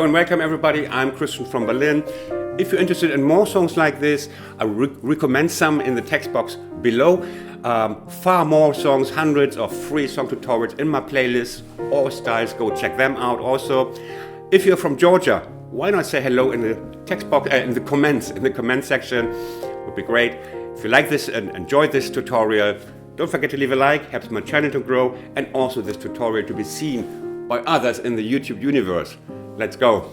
Hello and welcome everybody, I'm Christian from Berlin. If you're interested in more songs like this, I recommend some in the text box below. Far more songs, hundreds of free song tutorials in my playlist, all styles, go check them out also. If you're from Georgia, why not say hello in the text box, in the comment section, would be great. If you like this and enjoyed this tutorial, don't forget to leave a like, helps my channel to grow, and also this tutorial to be seen by others in the YouTube universe. Let's go.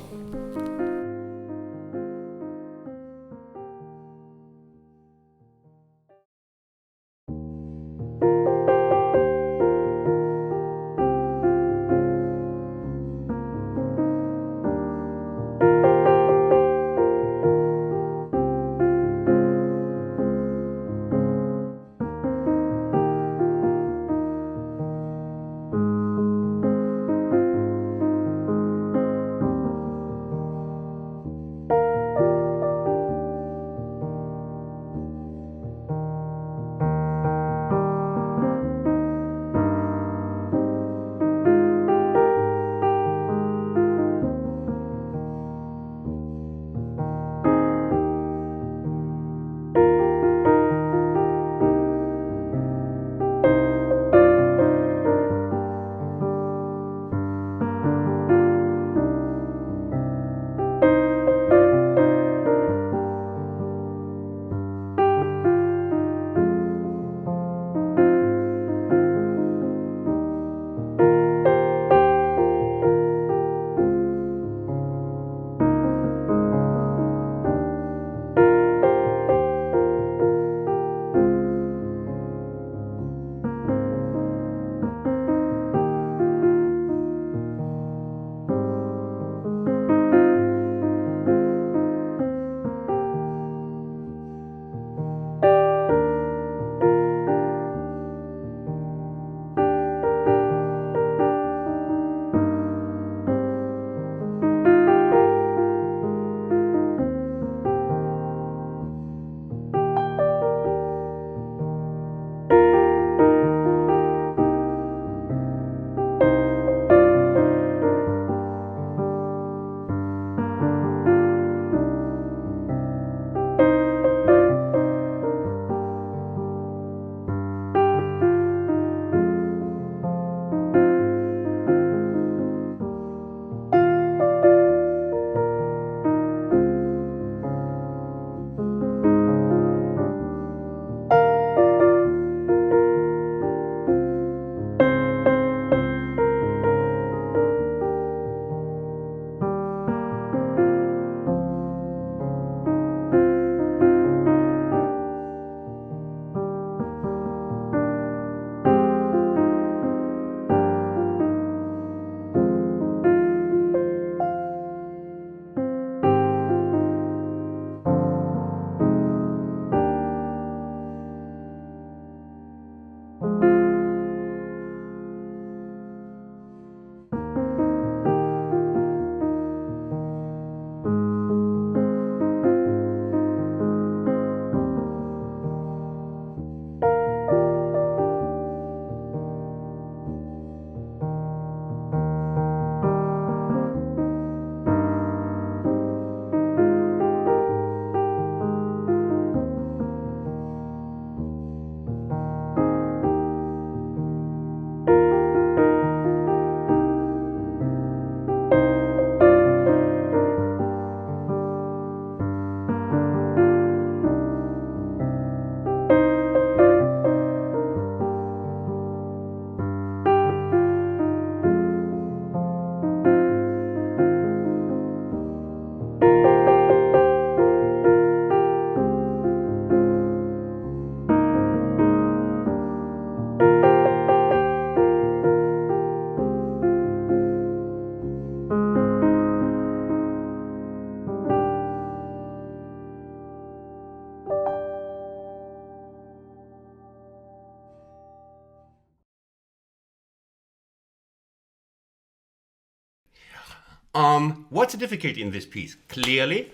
What's the difficulty in this piece? Clearly,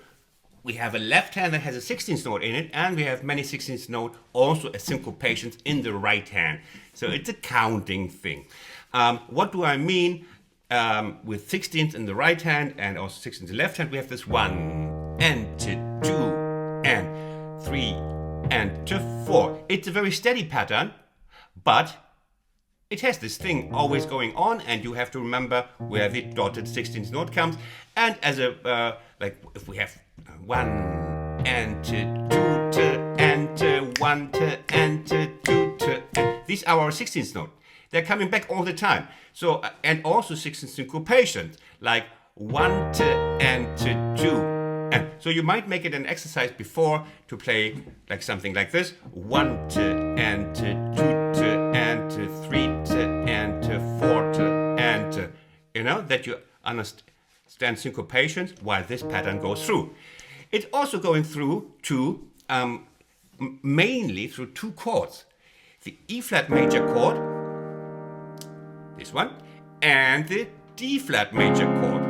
we have a left hand that has a 16th note in it, and we have many 16th note, also a syncopations in the right hand. So it's a counting thing. What do I mean? with 16th in the right hand and also 16th in the left hand, we have this 1 and 2 and 3 and 4. It's a very steady pattern, but it has this thing always going on, and you have to remember where the dotted 16th note comes. And as a, like if we have 1 and 2 and 1 and 2 and these are our 16th note. They're coming back all the time. So, and also 16th syncopation, like 1 and 2 and. So you might make it an exercise before to play like something like this: 1 and 2 and 3 and 4 and you know, that you understand syncopations while this pattern goes through. It's also going through to mainly through 2 chords: the E flat major chord, this one, and the D flat major chord.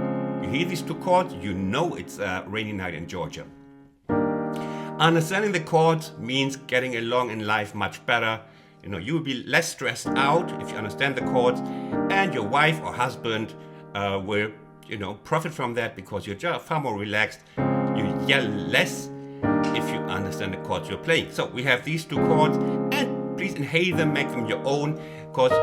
You hear these 2 chords, you know it's a rainy night in Georgia. Understanding the chords means getting along in life much better. You know, you will be less stressed out if you understand the chords, and your wife or husband will, you know, profit from that because you're just far more relaxed. You yell less if you understand the chords you're playing. So we have these 2 chords, and please inhale them, make them your own, because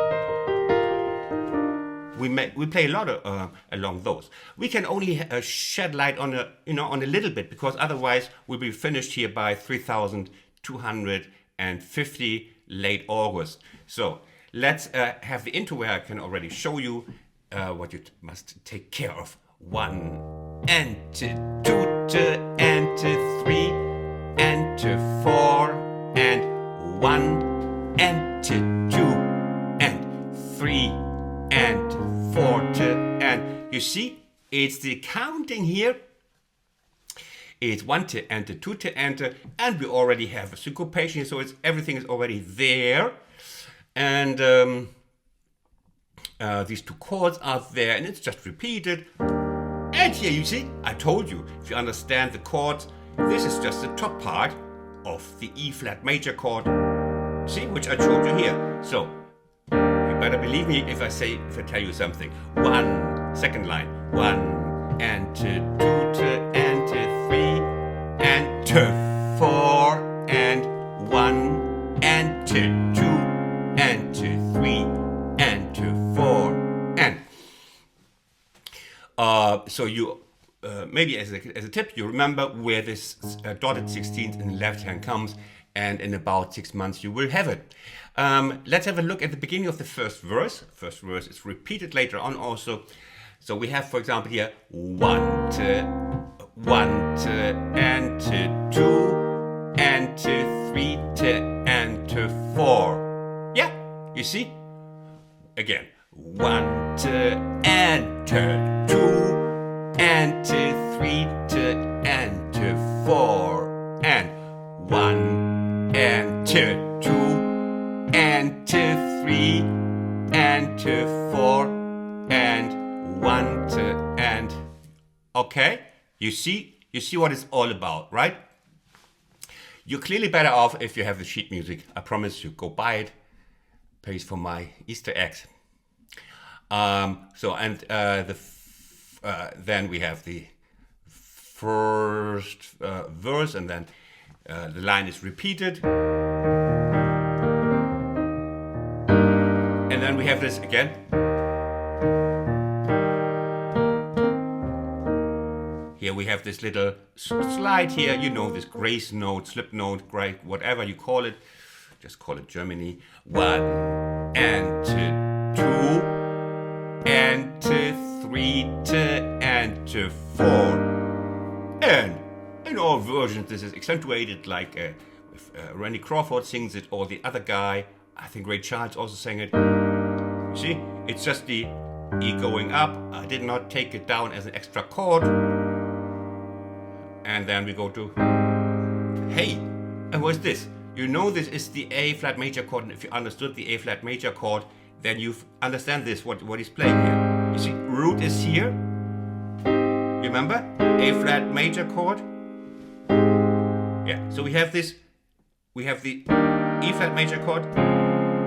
we play a lot of, along those. We can only shed light on a little bit, because otherwise we'll be finished here by 3,250 late August. So let's have the intro where I can already show you what you must take care of. 1 and 2 and 3 and 4 and 1 and 2 and 3 and 4 and you see, it's the counting here. It's 1 to enter, 2 to enter, and we already have a syncopation, so it's everything is already there, and these 2 chords are there, and it's just repeated. And here you see, I told you, if you understand the chords, this is just the top part of the E flat major chord. See, which I showed you here. So you better believe me if I tell you something. 1, second line, 1 and 2 and 3 and 4 and 1 and 2 and 3 and 4 and. So you maybe as a tip, you remember where this dotted 16th in the left hand comes, and in about 6 months you will have it. Let's have a look at the beginning of the first verse. First verse is repeated later on also. So we have, for example, here 1 to and 2 and 3 to and 4. Yeah, you see? Again, 1 to and 2 and 3 to and 4 and 1 and 2 and 3 and 4 and 1 to and. Okay, you see what it's all about, right? You're clearly better off if you have the sheet music. I promise you, go buy it. Pays for my Easter eggs. Then we have the first verse, and then the line is repeated. And then we have this again. Here we have this little slide here, you know, this grace note, slip note, whatever you call it. Just call it Germany. 1 and 2 and 3 and 4. And in all versions this is accentuated, like if Randy Crawford sings it, or the other guy, I think Ray Charles also sang it. You see, it's just the E going up. I did not take it down as an extra chord. And then we go to hey. And what's this? You know this is the A flat major chord, and if you understood the A flat major chord, then you understand this, what he's playing here. You see, root is here. You remember? A flat major chord. Yeah, so we have this. We have the E flat major chord,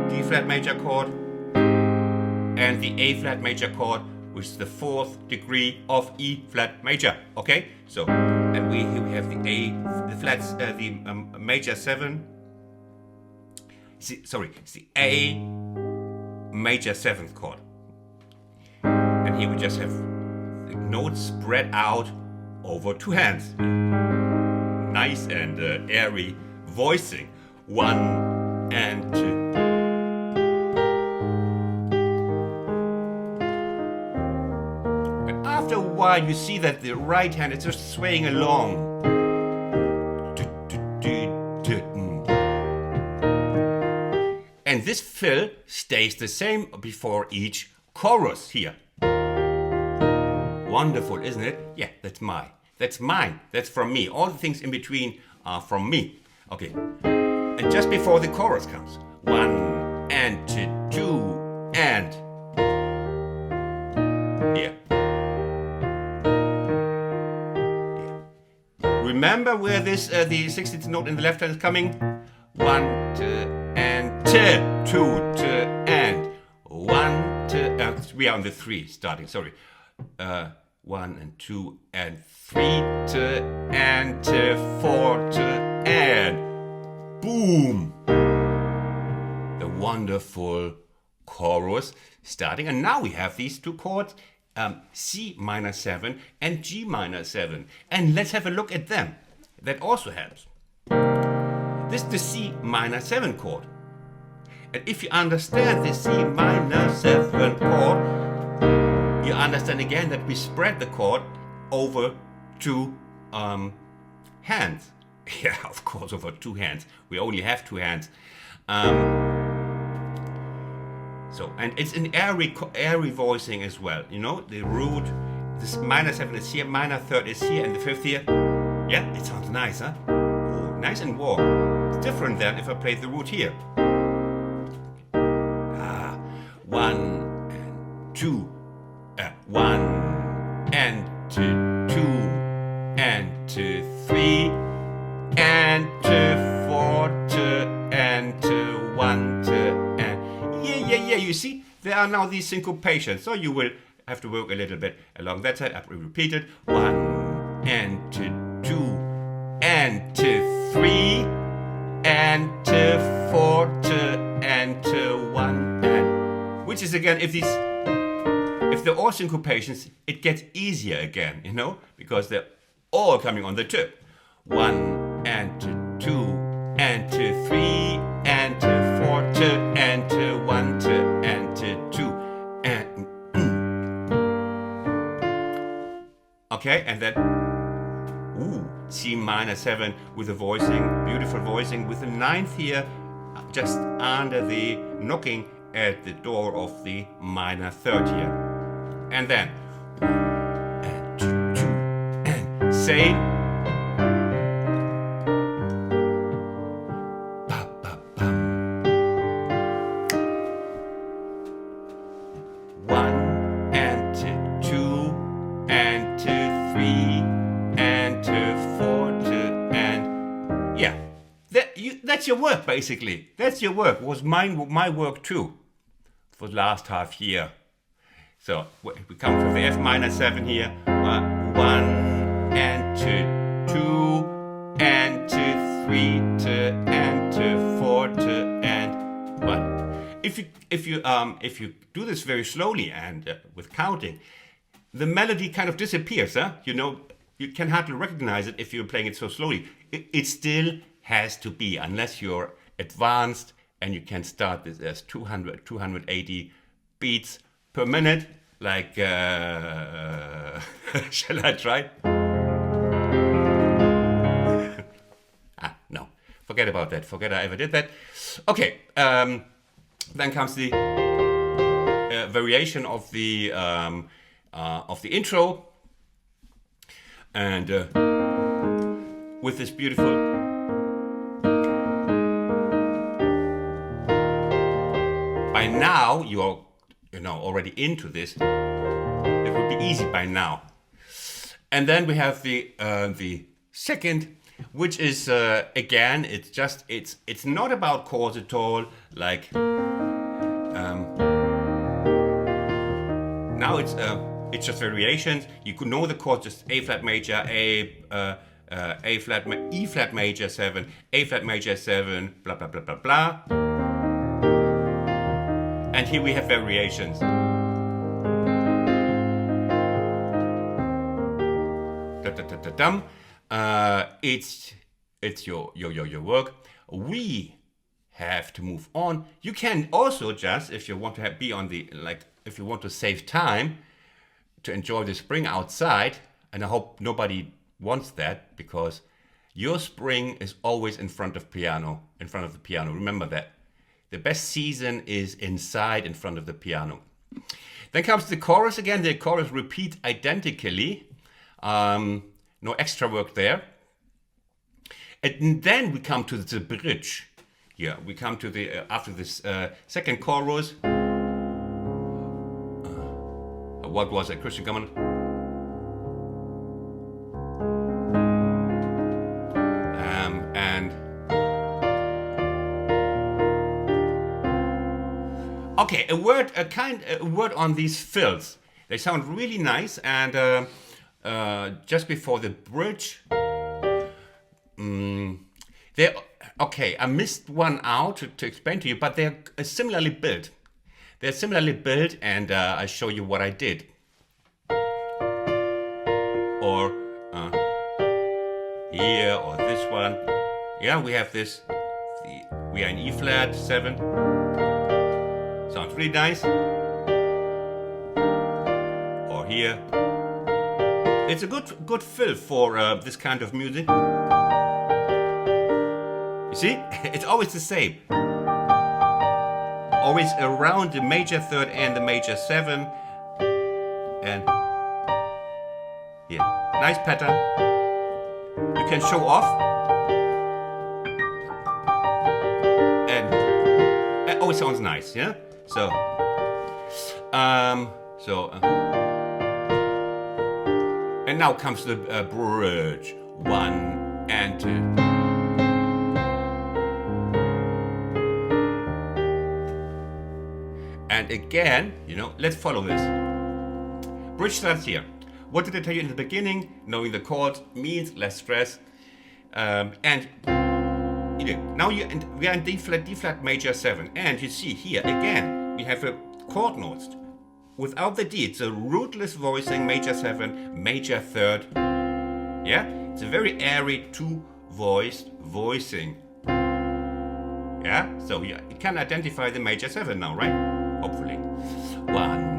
D flat major chord, and the A flat major chord which is the 4th degree of E flat major. Okay, so and we have the A, the flats, the major 7. It's the A major 7th chord, and here we just have the notes spread out over 2 hands. Nice and airy voicing. 1 and 2. But after a while, you see that the right hand is just swaying along. And this fill stays the same before each chorus here. Wonderful, isn't it? Yeah, that's mine. That's from me. All the things in between are from me. Okay. And just before the chorus comes. 1 and 2 and here. Remember where this the 16th note in the left hand is coming? 1, 2, and 2, 2, and 1, 2. We are on the 3 starting. Sorry. 1 and 2 and 3 2 and 4 2 and boom! The wonderful chorus starting. And now we have these 2 chords, C minor 7 and G minor 7. And let's have a look at them. That also helps. This is the C minor 7 chord. And if you understand the C minor 7 chord, you understand again that we spread the chord over 2 hands. Yeah, of course, over 2 hands. We only have 2 hands. So, and it's an airy voicing as well. You know, the root, this minor 7 is here, minor 3rd is here, and the 5th here. Yeah, it sounds nice, huh? Ooh, nice and warm. It's different than if I played the root here. 1 and 2. 1 and 2 and 3 and 4 2 and 1 2 and yeah. You see, there are now these syncopations, so you will have to work a little bit along that side. I will repeat it. 1 and 2 and 3 and 4 2 and 1 and which is again if they're all syncopations, it gets easier again, you know, because they're all coming on the tip. 1 and 2 and 3 and 4 2 and 1 2 and 2 and okay, and then C minor 7 with a voicing, beautiful voicing with the 9th here, just under the knocking at the door of the minor 3rd here. And then 1 and 2 and same. Ba, ba, bum. 1 and 2 and 3 and 4 2 and yeah. That's your work basically. That's your work. It was my work too for the last half year. So we come from the F minor 7 here. 1 and 2 and 3 2 and 4 2 and 1. If you do this very slowly and with counting, the melody kind of disappears. You know, you can hardly recognize it if you're playing it so slowly. It still has to be, unless you're advanced and you can start this as 200, 280 beats per minute, like, shall I try? No, forget about that. Forget I ever did that. Okay, then comes the variation of the intro, and with this beautiful. By now you're already into this. It would be easy by now. And then we have the second, which is again, it's not about chords at all. Like Now it's just variations. You could know the chords, just A flat major, E flat major 7, A flat major 7, blah blah blah blah blah. And here we have variations. It's your work. We have to move on. You can also just, if you want to be on the, like, if you want to save time to enjoy the spring outside, and I hope nobody wants that, because your spring is always in front of the piano. Remember that. The best season is inside, in front of the piano. Then comes the chorus again. The chorus repeats identically. No extra work there. And then we come to the bridge. Here we come to the after this second chorus. What was it, Christian? Come on. Okay, a word on these fills. They sound really nice, and just before the bridge, okay, I missed one out to explain to you, but they're similarly built. And I'll show you what I did. Or here, or this one. Yeah, we have this. We are in E flat 7. Sounds really nice. Or here. It's a good fill for this kind of music. You see? It's always the same. Always around the major third and the major 7. And here. Nice pattern. You can show off. And it always sounds nice, yeah? So, and now comes the bridge. 1 and 2. And again, let's follow this. Bridge starts here. What did I tell you in the beginning? Knowing the chords means less stress. And now we are in D flat major 7. And you see here again, we have a chord notes. Without the D, it's a rootless voicing, major 7, major 3rd. Yeah? It's a very airy two-voiced voicing. Yeah? So you can identify the major 7 now, right? Hopefully. 1.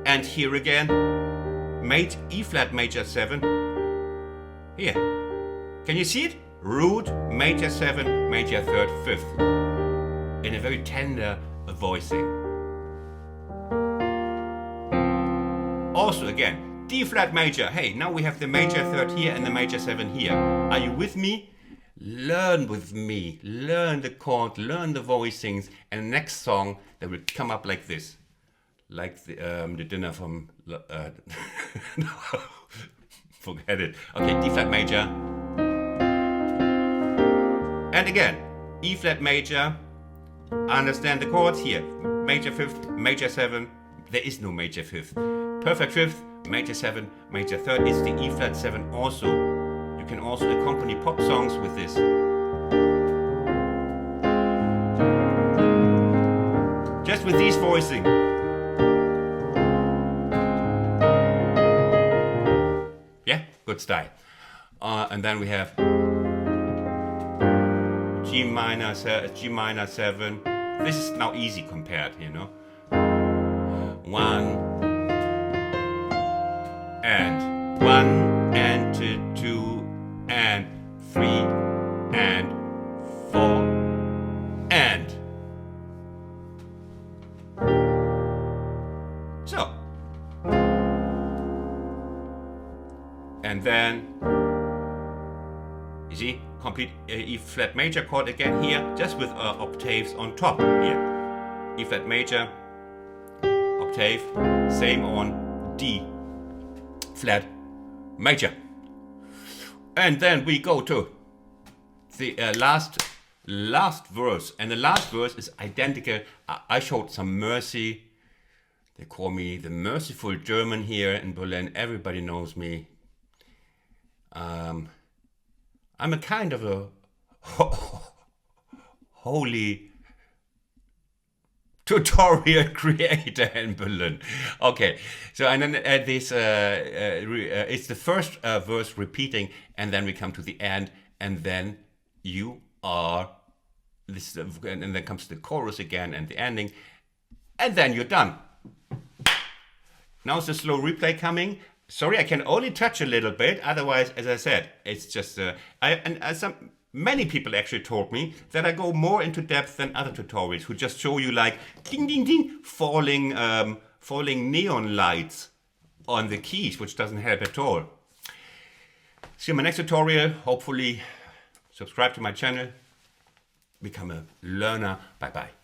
And here again, E flat major 7. Here. Can you see it? Root, major 7, major 3rd, 5th. In a very tender voicing. Also again, D flat major. Hey, now we have the major 3rd here and the major 7 here. Are you with me? Learn with me. Learn the chord, learn the voicings, and the next song that will come up like this. Like the dinner from... no, forget it. Okay, D flat major. And again, E flat major. Understand the chords here. Major 5th, major 7. There is no major 5th. Perfect 5th, major 7, major 3rd. It's the E flat 7 also. You can also accompany pop songs with this. Just with these voicing. Yeah, good style. And then we have G minor 7. This is now easy compared, 1 and 1 and 2 and 3 and 4 and so. And then you see, complete E flat major chord again here, just with octaves on top here. E flat major, octave, same on D flat major. And then we go to the last last verse, and the last verse is identical. I showed some mercy. They call me the merciful German here in Berlin. Everybody knows me. I'm a kind of a holy tutorial creator in Berlin. Okay, so and then this it's the first verse repeating, and then we come to the end, and then you are this, and then comes the chorus again and the ending, and then you're done. Now it's a slow replay coming. Sorry, I can only touch a little bit. Otherwise, as I said, it's just many people actually told me that I go more into depth than other tutorials who just show you like ding ding ding falling neon lights on the keys, which doesn't help at all. See you in my next tutorial. Hopefully, subscribe to my channel, become a learner. Bye bye.